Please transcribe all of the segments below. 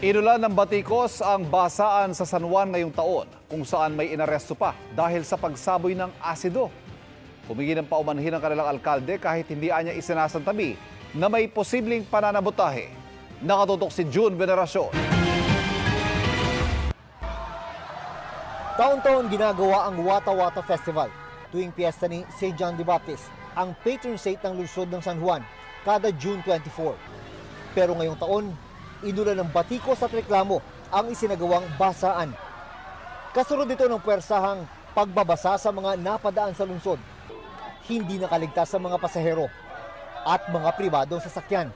Inulan ng batikos ang basaan sa San Juan ngayong taon kung saan may inaresto pa dahil sa pagsaboy ng asido. Humingi ng paumanhin ang kanilang alkalde kahit hindi anya isinasantabi na may posibleng pananabotahe. Nakatutok si June Veneracion. Taon-taon ginagawa ang Wata Wata Festival tuwing piyesta ni St. John the Baptist, ang patron saint ng lungsod ng San Juan, kada June 24. Pero ngayong taon, inulan ng batikos at reklamo ang isinagawang basaan. Kasunod ito ng puwersahang pagbabasa sa mga napadaan sa lungsod. Hindi nakaligtas sa mga pasahero at mga pribadong sasakyan.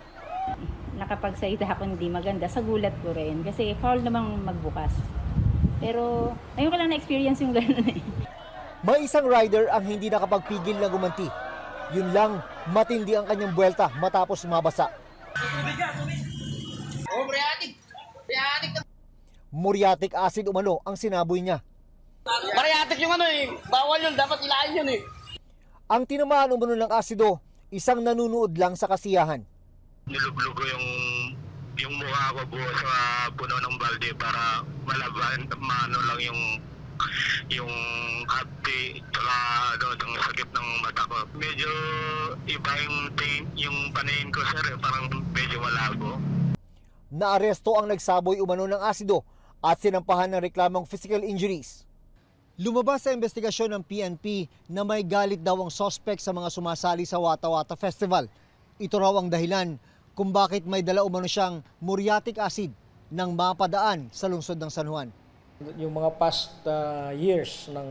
Nakapagsalita ako hindi maganda, sa gulat ko rin kasi foul namang magbukas. Pero ayun ko lang na-experience yung gano'n eh. May isang rider ang hindi nakapagpigil na gumanti. Yun lang, matindi ang kanyang buwelta matapos mabasa. Muriatic acid umano ang sinaboy niya. Muriatic yung bawal yun, dapat ilain yun eh. Ang tinamaan umano ng asido, isang nanunood lang sa kasiyahan. Niluglugo yung mukha ko buo sa puno ng balde para malaban, maano lang yung hapti, tsaka ang sakit ng mata ko. Medyo iba yung paningin ko, sir, parang medyo malabo. Naaresto ang nagsaboy umano ng asido at sinampahan ng reklamong physical injuries. Lumabas sa investigasyon ng PNP na may galit daw ang suspect sa mga sumasali sa Wata Wata Festival. Ito raw ang dahilan kung bakit may dala umano siyang muriatic acid nang mapadaan sa lungsod ng San Juan. Yung mga past years ng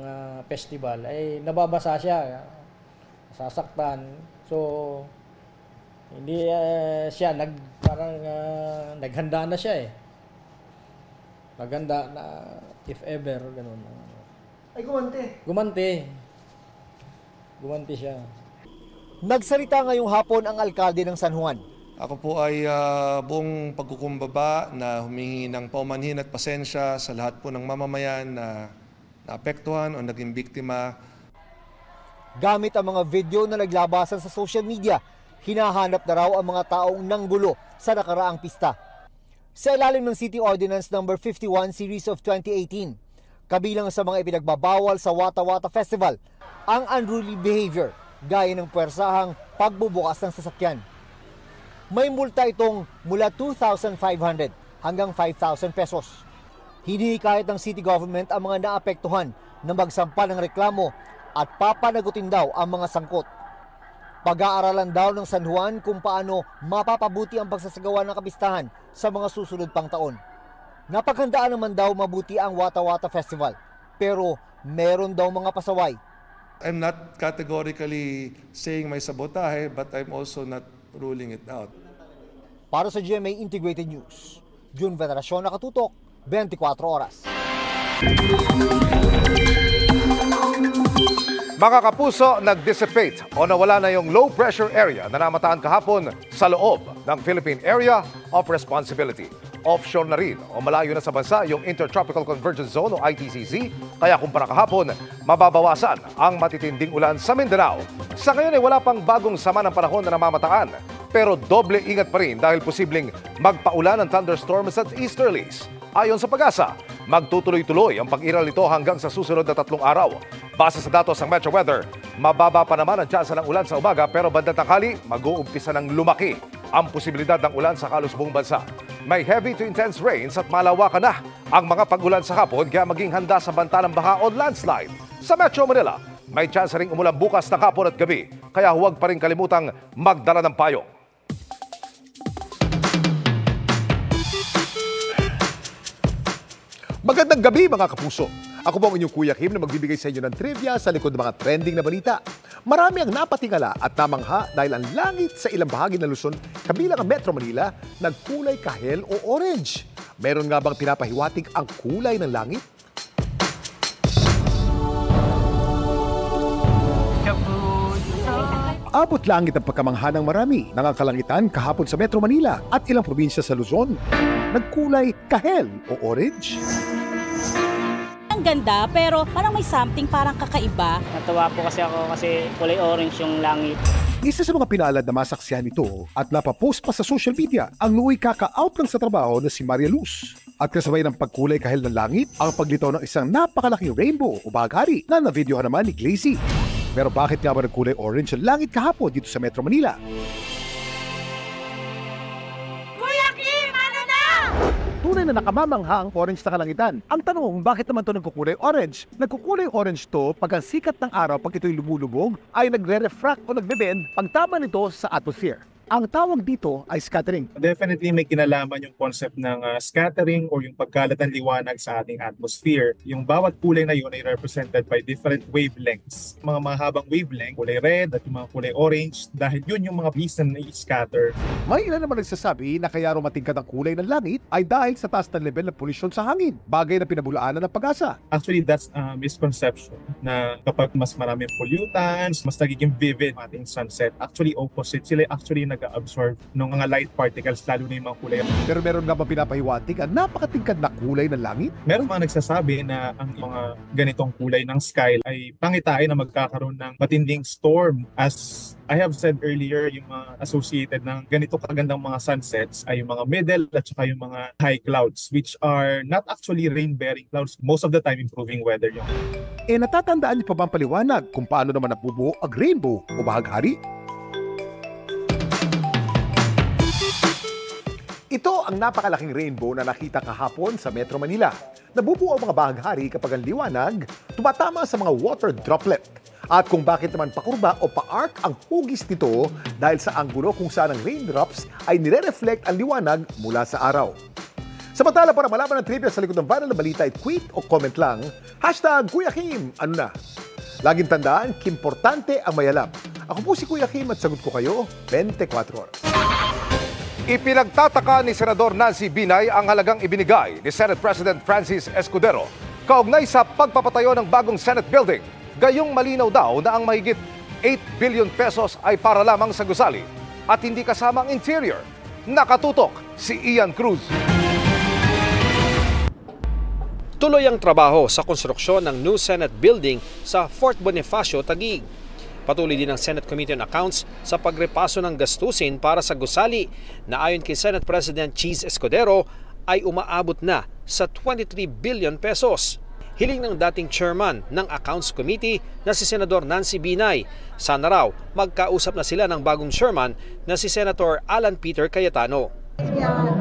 festival ay nababasa siya, sasaktan. So hindi siya naghanda na siya eh. Naghanda na if ever ganun. Ay gumanti. Gumanti siya. Nagsalita ngayong hapon ang alkalde ng San Juan. Ako po ay buong pagkukumbaba na humingi ng paumanhin at pasensya sa lahat po ng mamamayan na naapektuhan o naging biktima. Gamit ang mga video na naglabasan sa social media, hinahanap na raw ang mga taong nanggulo sa nakaraang pista. Sa ilalim ng City Ordinance No. 51 Series of 2018, kabilang sa mga ipinagbabawal sa Wata Wata Festival, ang unruly behavior gaya ng puwersahang pagbubukas ng sasakyan. May multa itong mula 2,500 hanggang 5,000 pesos. Hinihikayat ng city government ang mga naapektuhan na magsampa ng reklamo at papanagutin daw ang mga sangkot. Pag-aaralan daw ng San Juan kung paano mapapabuti ang pagsasagawa ng kapistahan sa mga susunod pang taon. Napaghandaan naman daw mabuti ang Wata Wata Festival, pero meron daw mga pasaway. I'm not categorically saying may sabotahe, but I'm also not ruling it out. Para sa GMA Integrated News, June Veneracion, nakatutok, 24 oras. Mga kapuso, nag-dissipate o nawala na yung low pressure area na namataan kahapon sa loob ng Philippine Area of Responsibility. Offshore na rin o malayo na sa bansa yung Intertropical Convergence Zone o ITCZ, kaya kumpara kahapon, mababawasan ang matitinding ulan sa Mindanao. Sa ngayon ay wala pang bagong sama ng panahon na namamataan, pero doble ingat pa rin dahil posibleng magpaulan ng thunderstorms at easterlies. Ayon sa Pag-asa, magtutuloy-tuloy ang pag-iral nito hanggang sa susunod na 3 araw. Base sa datos ng Metro Weather, mababa pa naman ang tsansa ng ulan sa umaga pero bandang tanghali, mag-uumpisa ng lumaki ang posibilidad ng ulan sa halos buong bansa. May heavy to intense rains at malawakan na ang mga pag-ulan sa hapon kaya maging handa sa banta ng baha o landslide. Sa Metro Manila, may tsansa ring umulan bukas ng hapon at gabi kaya huwag pa rin kalimutang magdala ng payong. Magandang gabi mga kapuso. Ako po ang inyong Kuya Kim na magbibigay sa inyo ng trivia sa likod ng mga trending na balita. Marami ang napatingala at namangha dahil ang langit sa ilang bahagi ng Luzon, kabilang ang Metro Manila, nagkulay kahel o orange. Meron nga bang pinapahiwatig ang kulay ng langit? Abot langit ang pagkamangha ng marami ng kalangitan kahapon sa Metro Manila at ilang probinsya sa Luzon. Nagkulay kahel o orange. ang ganda pero parang may something parang kakaiba. Natuwa po kasi ako kasi kulay orange yung langit. Isa sa mga pinaalad na masaksihan ito at napapost pa sa social media ang nuoy kaka-out lang sa trabaho na si Maria Luz. At kasabay ng pagkulay kahil ng langit, ang paglitaw ng isang napakalaking rainbow o bahaghari na na-videohan naman ni Glazy. Pero bakit nga ba nagkulay orange ang langit kahapon dito sa Metro Manila? Tunay na nakamamangha ang orange na kalangitan. Ang tanong, bakit naman ito nagkukulay orange? Nagkukulay orange to pag ang sikat ng araw pag ito'y lumulubog ay nagre-refract o nagbe-bend pagtama nito sa atmosphere. Ang tawag dito ay scattering. Definitely may kinalaman yung concept ng scattering o yung pagkalat ng liwanag sa ating atmosphere. Yung bawat kulay na yun ay represented by different wavelengths. Mga mahabang wavelength, kulay red at yung mga kulay orange, dahil yun yung mga reason na i-scatter. May ilan naman nagsasabi na kaya matingkad ang kulay ng langit ay dahil sa taas na level ng pollution sa hangin, bagay na pinabulaanan ng pag-asa. Actually, that's a misconception na kapag mas maraming pollutants, mas nagiging vivid ang ating sunset. Actually, opposite. Sila actually nag-absorb ng mga light particles, lalo na yung mga kulay. Pero meron nga ba pinapahiwatig ang napakatingkad na kulay ng langit? Meron mga nagsasabi na ang mga ganitong kulay ng sky ay pangitain na magkakaroon ng matinding storm. As I have said earlier, yung mga associated ng ganito kagandang mga sunsets ay yung mga middle at saka yung mga high clouds, which are not actually rain-bearing clouds. Most of the time, improving weather yung. Natatandaan niyo pa ba ang paliwanag kung paano naman nabubuo ang rainbow o bahaghari? Ito ang napakalaking rainbow na nakita kahapon sa Metro Manila. Nabubuo ang mga bahaghari kapag ang liwanag tumatama sa mga water droplet. At kung bakit naman pakurba o pa-arc ang hugis nito dahil sa anggulo kung saan ang raindrops ay nire-reflect ang liwanag mula sa araw. Samantala, para malaman ang trivia sa likod ng viral na balita ay tweet o comment lang, #Kuya Kim, ano na? Laging tandaan, kimportante ang mayalam. Ako po si Kuya Kim at sagot ko kayo 24 oras. Ipinagtataka ni Senador Nancy Binay ang halagang ibinigay ni Senate President Francis Escudero kaugnay sa pagpapatayo ng bagong Senate building. Gayong malinaw daw na ang mahigit 8 billion pesos ay para lamang sa gusali at hindi kasama ang interior. Nakatutok si Ian Cruz. Tuloy ang trabaho sa konstruksyon ng new Senate building sa Fort Bonifacio, Taguig. Patuloy din ang Senate Committee on Accounts sa pagrepaso ng gastusin para sa gusali na ayon kay Senate President Cheese Escudero ay umaabot na sa 23 billion pesos. Hiling ng dating chairman ng Accounts Committee na si Senador Nancy Binay. Sana raw magkausap na sila ng bagong chairman na si Senator Alan Peter Cayetano.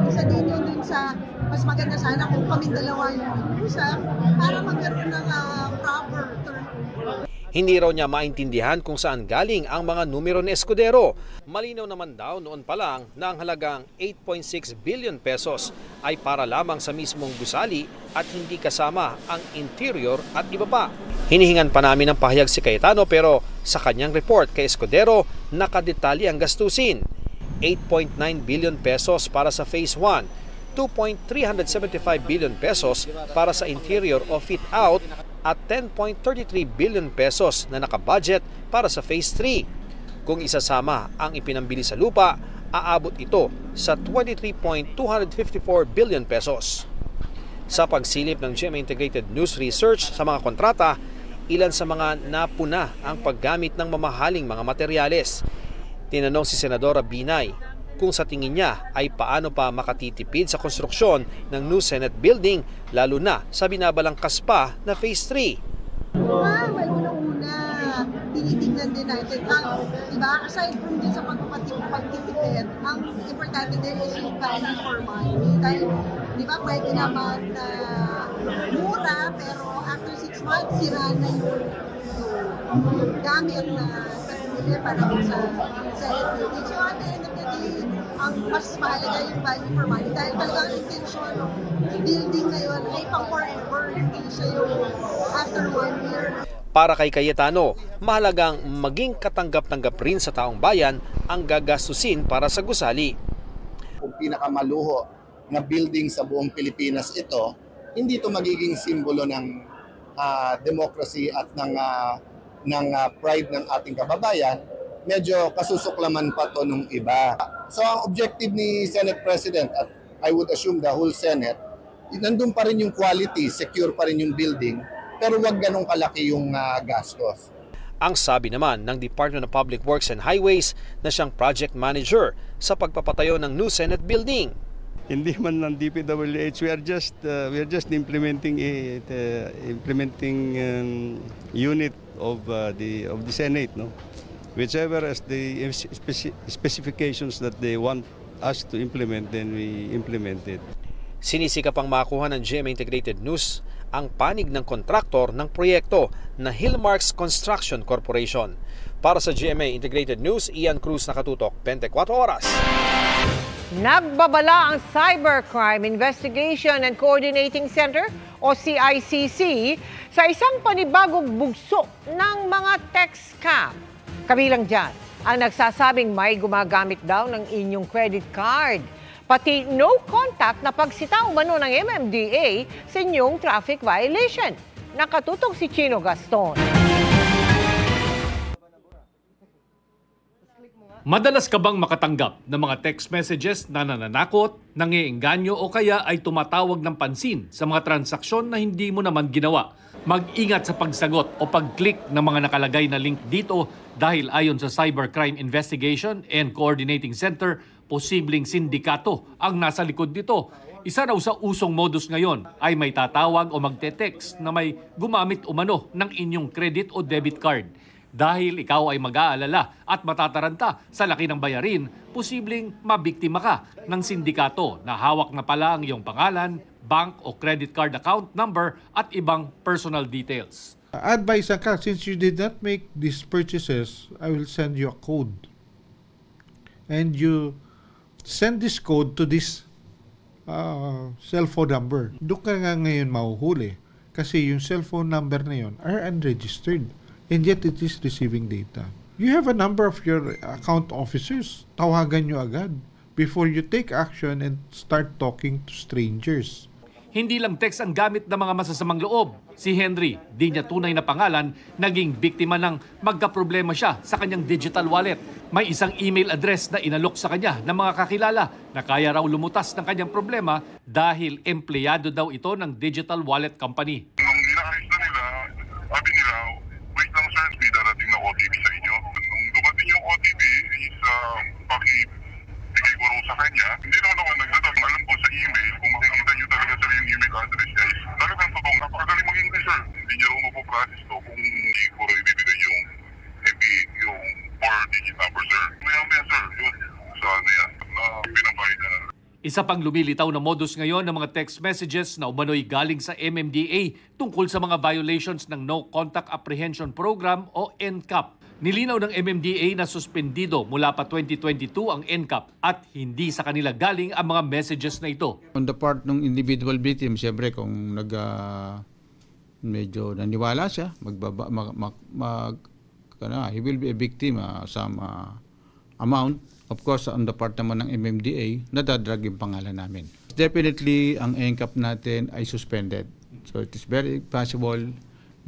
Isa din yun dun sa mas maganda sana kung kami dalawa yung usap para magkaroon ng proper turnover. Hindi raw niya maintindihan kung saan galing ang mga numero ni Escudero. Malinaw naman daw noon pa lang na ang halagang 8.6 billion pesos ay para lamang sa mismong gusali at hindi kasama ang interior at iba pa. Hinihingan pa namin ng pahayag si Cayetano pero sa kanyang report kay Escudero nakadetalye ang gastusin. 8.9 billion pesos para sa Phase 1, 2.375 billion pesos para sa interior o fit-out at 10.33 billion pesos na nakabudget para sa Phase 3. Kung isasama ang ipinambili sa lupa, aabot ito sa 23.254 billion pesos. Sa pagsilip ng GMA Integrated News Research sa mga kontrata, ilan sa mga napuna ang paggamit ng mamahaling mga materyales. Tinanong si Senadora Binay kung sa tingin niya ay paano pa makatitipid sa konstruksyon ng new Senate building lalo na sa binabalangkas pa na Phase 3. Well, una-una, tinitingnan din natin diba? Aside from din sa pagtitipid, ang importante din is yung value for money. Dahil, diba, pwede naman mura, pero after 6 months, sira na yung gamit na para sa Senate building. So, at the end of the day, ang mas mahalaga yung value for money dahil talagang intention ng building na yun ay pang forever, hindi siya yung after 1 year. Para kay Cayetano, mahalagang maging katanggap-tanggap rin sa taong bayan ang gagastusin para sa gusali. Kung pinakamaluho na building sa buong Pilipinas ito, hindi ito magiging simbolo ng democracy at ng pride ng ating kababayan, medyo kasusuklaman pa to nung iba. So ang objective ni Senate President at I would assume the whole Senate nandun pa rin yung quality, secure pa rin yung building, pero wag ganong kalaki yung gastos. Ang sabi naman ng Department of Public Works and Highways na siyang project manager sa pagpapatayo ng new Senate building. Hindi man ng DPWH, we are just implementing unit of the Senate, no? Whichever as the specifications that they want us to implement, then we implement it. Sinisika pang makuha ng GMA Integrated News ang panig ng kontraktor ng proyekto na Hillmarks Construction Corporation. Para sa GMA Integrated News, Ian Cruz, nakatutok, 24 oras. Nagbabala ang Cybercrime Investigation and Coordinating Center o CICC sa isang panibagong bugso ng mga text scam. Kabilang dyan ang nagsasabing may gumagamit daw ng inyong credit card. Pati no contact na pagsita umano ng MMDA sa inyong traffic violation. Nakatutok si Chino Gaston. Madalas ka bang makatanggap ng mga text messages na nananakot, nangiengganyo o kaya ay tumatawag ng pansin sa mga transaksyon na hindi mo naman ginawa? Mag-ingat sa pagsagot o pag-click ng mga nakalagay na link dito dahil ayon sa Cybercrime Investigation and Coordinating Center, posibleng sindikato ang nasa likod nito. Isa raw sa usong modus ngayon ay may tatawag o magte-text na may gumamit umano ng inyong credit o debit card. Dahil ikaw ay mag-aalala at matataranta sa laki ng bayarin, posibleng mabiktima ka ng sindikato na hawak na pala ang iyong pangalan, bank o credit card account number at ibang personal details. Advice ka, since you did not make these purchases, I will send you a code. And you send this code to this cellphone number. Doon ka nga ngayon mahuhuli kasi yung cellphone number na yun are unregistered and yet it is receiving data. You have a number of your account officers. Tawagan nyo agad before you take action and start talking to strangers. Hindi lang text ang gamit ng mga masasamang loob. Si Henry, di niya tunay na pangalan, naging biktima ng magkaproblema siya sa kanyang digital wallet. May isang email address na inalok sa kanya ng mga kakilala na kaya raw lumutas ng kanyang problema dahil empleyado daw ito ng digital wallet company. Nung inaayos na nila, sabi nila, wait lang sir, may darating na OTP sa inyo. Nung dumating yung OTP, is pakibigay ko rin sa kanya. Hindi naman ako nagdadag. Alam ko sa email, kung makikita nyo talaga sa yung email address niya, talagang totoo. Napakagaling mag-English sir. Hindi niya rin mapoprocess to kung hindi ko rin ibibigay yung yung 4-digit number sir. Maya sir, yun. Sana yan. Pinambayad na. Isa pang lumilitaw na modus ngayon ng mga text messages na umano'y galing sa MMDA tungkol sa mga violations ng No Contact Apprehension Program o NCAP. Nilinaw ng MMDA na suspendido mula pa 2022 ang NCAP at hindi sa kanila galing ang mga messages na ito. On the part ng individual victim, siyempre kung medyo naniwala siya, he will be a victim some amount. Of course, on the part naman ng MMDA, nadadrag yung pangalan namin. Definitely, ang NCAP natin ay suspended. So it is very possible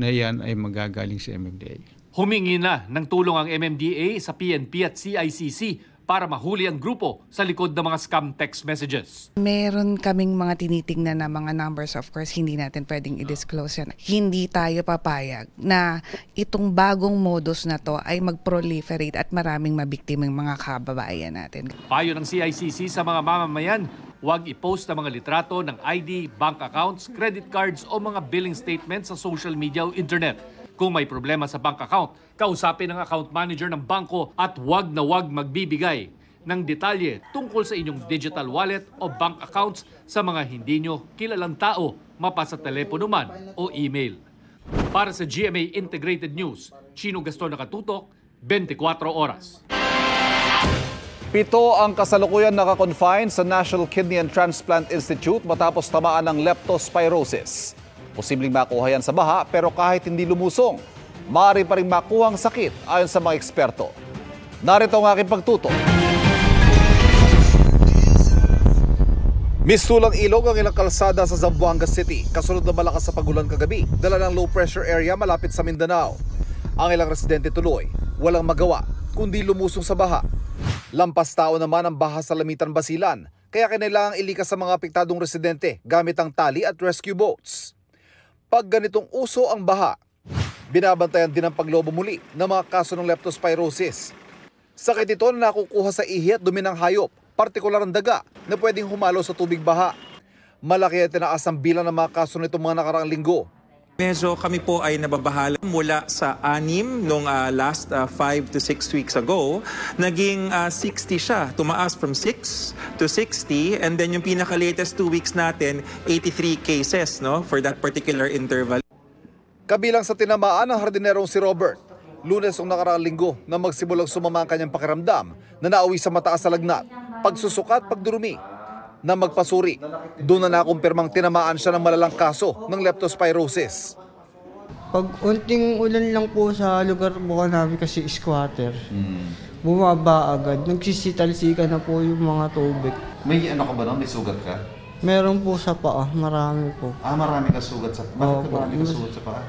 na yan ay magagaling sa MMDA. Humingi na ng tulong ang MMDA sa PNP at CICC para mahuli ang grupo sa likod ng mga scam text messages. Meron kaming mga tinitingnan na mga numbers, of course, hindi natin pwedeng i-disclose yan. Hindi tayo papayag na itong bagong modus na to ay mag-proliferate at maraming mabiktimang mga kababayan natin. Payo ng CICC sa mga mamamayan, huwag i-post ang mga litrato ng ID, bank accounts, credit cards o mga billing statements sa social media o internet. Kung may problema sa bank account, kausapin ang account manager ng bangko at huwag na huwag magbibigay ng detalye tungkol sa inyong digital wallet o bank accounts sa mga hindi nyo kilalang tao, mapa sa telepono man o email. Para sa GMA Integrated News, Chino Gaston, nakatutok, 24 oras. 7 ang kasalukuyan naka-confine sa National Kidney and Transplant Institute matapos tamaan ng leptospirosis. Posibleng makuha yan sa baha pero kahit hindi lumusong, maaari pa rin makuha ang sakit ayon sa mga eksperto. Narito ang aking pagtuto. Mistulang ilog ang ilang kalsada sa Zamboanga City kasunod na malakas sa pagulan kagabi, dala ng low pressure area malapit sa Mindanao. Ang ilang residente tuloy, walang magawa kundi lumusong sa baha. Lampas tao naman ang baha sa Lamitan, Basilan, kaya kinailangang ilikas sa mga apektadong residente gamit ang tali at rescue boats. Pag ganitong uso ang baha, binabantayan din ang paglobo muli ng mga kaso ng leptospirosis. Sakit ito na nakukuha sa ihi at dumi ng hayop, partikular ang daga na pwedeng humalo sa tubig baha. Malaki at tinaas ang bilang ng mga kaso nito mga nakaraang linggo. Medyo kami po ay nababahala mula sa 6 nung last 5 to 6 weeks ago. Naging 60 siya. Tumaas from 6 to 60. And then yung pinaka-latest 2 weeks natin, 83 cases no, for that particular interval. Kabilang sa tinamaan ng hardinerong si Robert, Lunes ng nakaraang linggo na magsimulang sumama ang kanyang pakiramdam na nauwi sa mataas na lagnat, pagsusuka at pagdurumi. Na magpasuri, doon na nakumpirmang tinamaan siya ng malalang kaso ng leptospirosis. Pag unting ulan lang po sa lugar po namin kasi squatter, bumaba agad. Nagsisitalsika na po yung mga tubig. May ano ka ba no? May sugat ka? Meron po sa paa, marami po. Marami ka sugat sa paa? Bakit marami ka sugat sa paa?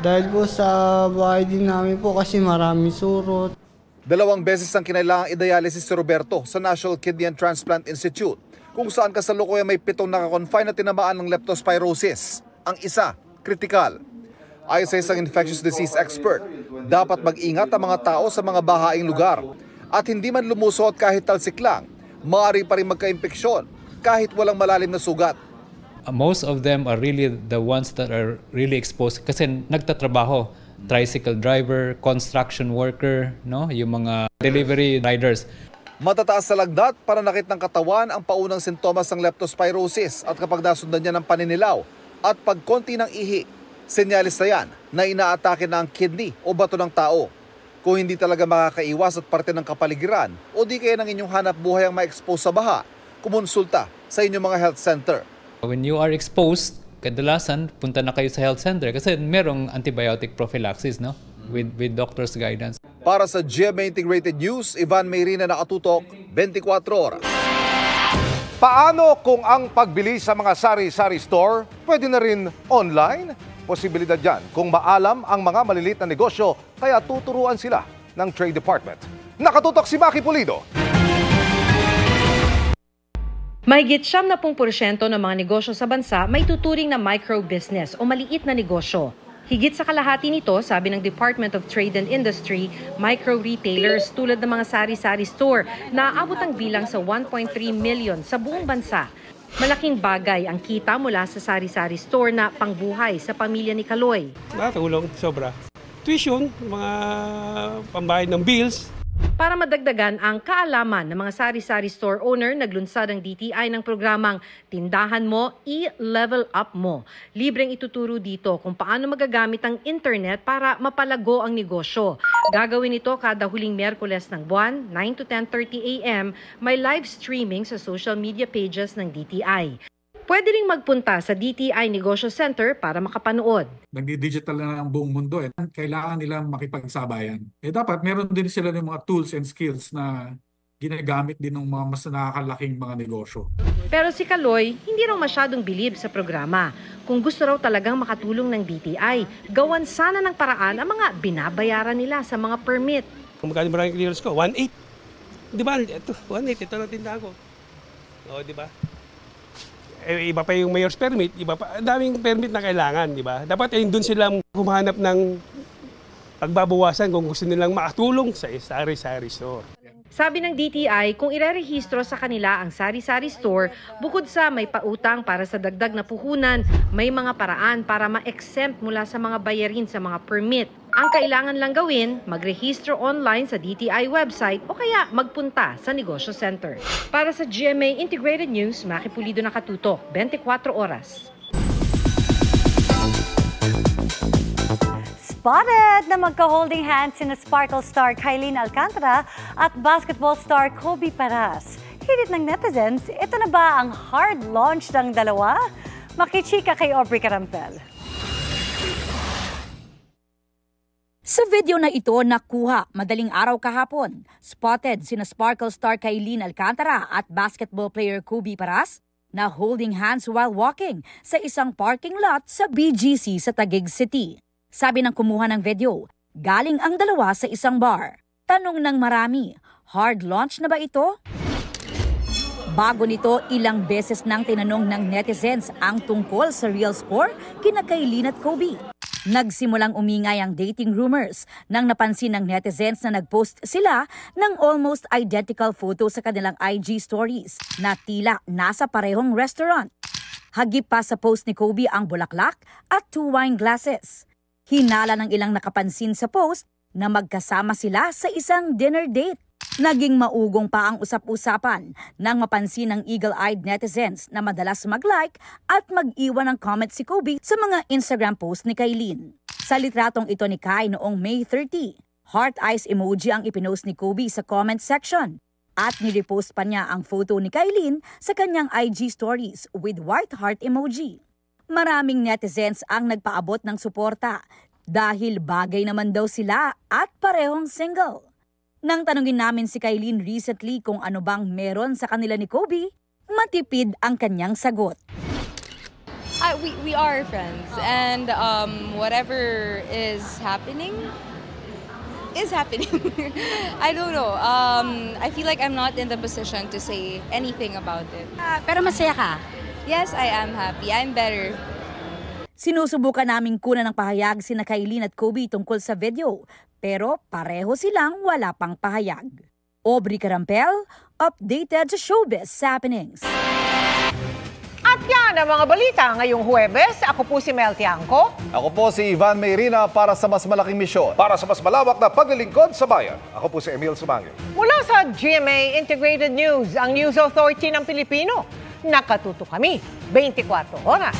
Dahil po sa bahay din namin po kasi marami surot. 2 beses ang kinailangang i-dialysis si Roberto sa National Kidney and Transplant Institute, kung saan kasalukuyan may 7 naka-confine na tinamaan ng leptospirosis. Ang isa, kritikal. Ayon sa isang infectious disease expert, dapat mag-ingat ang mga tao sa mga bahaing lugar. At hindi man lumusot kahit talsik lang, maaari pa rin magka-impeksyon kahit walang malalim na sugat. Most of them are really the ones that are really exposed kasi nagtatrabaho. Tricycle driver, construction worker, no? Yung mga delivery riders. Matataas sa lagnat, pananakit ng katawan ang paunang sintomas ng leptospirosis at kapag nasundan niya ng paninilaw at pagkonti ng ihi, senyalis na yan na inaatake na ang kidney o bato ng tao. Kung hindi talaga makakaiwas at parte ng kapaligiran o di kaya ng inyong hanap buhay ang ma-expose sa baha, kumonsulta sa inyong mga health center. When you are exposed, kadalasan punta na kayo sa health center kasi merong antibiotic prophylaxis, no? With doctor's guidance. Para sa GMA Integrated News, Ivan Mayrina, nakatutok, 24 oras. Paano kung ang pagbili sa mga sari-sari store pwede na rin online? Posibilidad yan kung maalam ang mga maliliit na negosyo kaya tuturuan sila ng Trade Department. Nakatutok si Maki Pulido. Mahigit 70% ng mga negosyo sa bansa may tuturing na micro-business o maliit na negosyo. Higit sa kalahati nito, sabi ng Department of Trade and Industry, micro-retailers tulad ng mga sari-sari store na aabot ang bilang sa 1.3 million sa buong bansa. Malaking bagay ang kita mula sa sari-sari store na pangbuhay sa pamilya ni Kaloy. Nakatulong sobra. Tuition, mga pambayad ng bills. Para madagdagan ang kaalaman ng mga sari-sari store owner, naglunsad ang DTI ng programang Tindahan Mo, I-Level Up Mo. Libreng ituturo dito kung paano magagamit ang internet para mapalago ang negosyo. Gagawin ito kada huling Miyerkules ng buwan, 9 to 10:30 a.m. May live streaming sa social media pages ng DTI. Pwede ring magpunta sa DTI Negosyo Center para makapanood. Nagdi-digital na ang buong mundo. Kailangan nilang makipagsabayan. Dapat meron din sila ng mga tools and skills na ginagamit din ng mga mas nakakalaking mga negosyo. Pero si Kaloy, hindi raw masyadong bilib sa programa. Kung gusto raw talagang makatulong ng DTI, gawan sana ng paraan ang mga binabayaran nila sa mga permit. Kung magkano maraming clearance ko? 1.8. Di ba? Ito, 1.8. Ito na tindahan ko. O, di ba? Iba pa yung mayor's permit, iba pa, daming permit na kailangan, di ba? Dapat ay doon sila humanap ng pagbabawasan kung gusto nilang makatulong sa sari-sari store. Sabi ng DTI, kung irerehistro sa kanila ang sari-sari store, bukod sa may pautang para sa dagdag na puhunan, may mga paraan para ma-exempt mula sa mga bayarin sa mga permit. Ang kailangan lang gawin, magrehistro online sa DTI website o kaya magpunta sa negosyo center. Para sa GMA Integrated News, Maki Pulido, nakatutok, 24 oras. Spotted na magka-holding hands sina Sparkle star Kylene Alcantara at basketball star Kobe Paras. Hirit ng netizens, ito na ba ang hard launch ng dalawa? Makichika kay Aubrey Carampel. Sa video na ito, nakuha madaling araw kahapon. Spotted sina Sparkle star Kylene Alcantara at basketball player Kobe Paras na holding hands while walking sa isang parking lot sa BGC sa Taguig City. Sabi ng kumuha ng video, galing ang dalawa sa isang bar. Tanong ng marami, hard launch na ba ito? Bago nito, ilang beses nang tinanong ng netizens ang tungkol sa real score kina Kailin at Kobe. Nagsimulang umingay ang dating rumors nang napansin ng netizens na nagpost sila ng almost identical photo sa kanilang IG stories na tila nasa parehong restaurant. Hagip pa sa post ni Kobe ang bulaklak at 2 wine glasses. Hinala ng ilang nakapansin sa post na magkasama sila sa isang dinner date. Naging maugong pa ang usap-usapan nang mapansin ng eagle-eyed netizens na madalas mag-like at mag-iwan ng comment si Kobe sa mga Instagram post ni Kailin. Sa litratong ito ni Kai noong May 30, heart eyes emoji ang ipinost ni Kobe sa comment section at nirepost pa niya ang photo ni Kailin sa kanyang IG stories with white heart emoji. Maraming netizens ang nagpaabot ng suporta dahil bagay naman daw sila at parehong single. Nang tanungin namin si Kailin recently kung ano bang meron sa kanila ni Kobe, matipid ang kanyang sagot. We are friends and whatever is happening is happening. I don't know. I feel like I'm not in the position to say anything about it. Pero masaya ka? Yes, I am happy. I'm better. Sinusubukan naming kunan ng pahayag sina Kailin at Kobe tungkol sa video, pero pareho silang wala pang pahayag. Aubrey Carampel, updated sa Showbiz Happenings. At yan ang mga balita ngayong Huwebes. Ako po si Mel Tiangco. Ako po si Ivan Mayrina para sa mas malaking misyon. Para sa mas malawak na paglilingkod sa bayan, ako po si Emil Sumangil. Mula sa GMA Integrated News, ang News Authority ng Pilipino. Nakatuto kami 24 oras.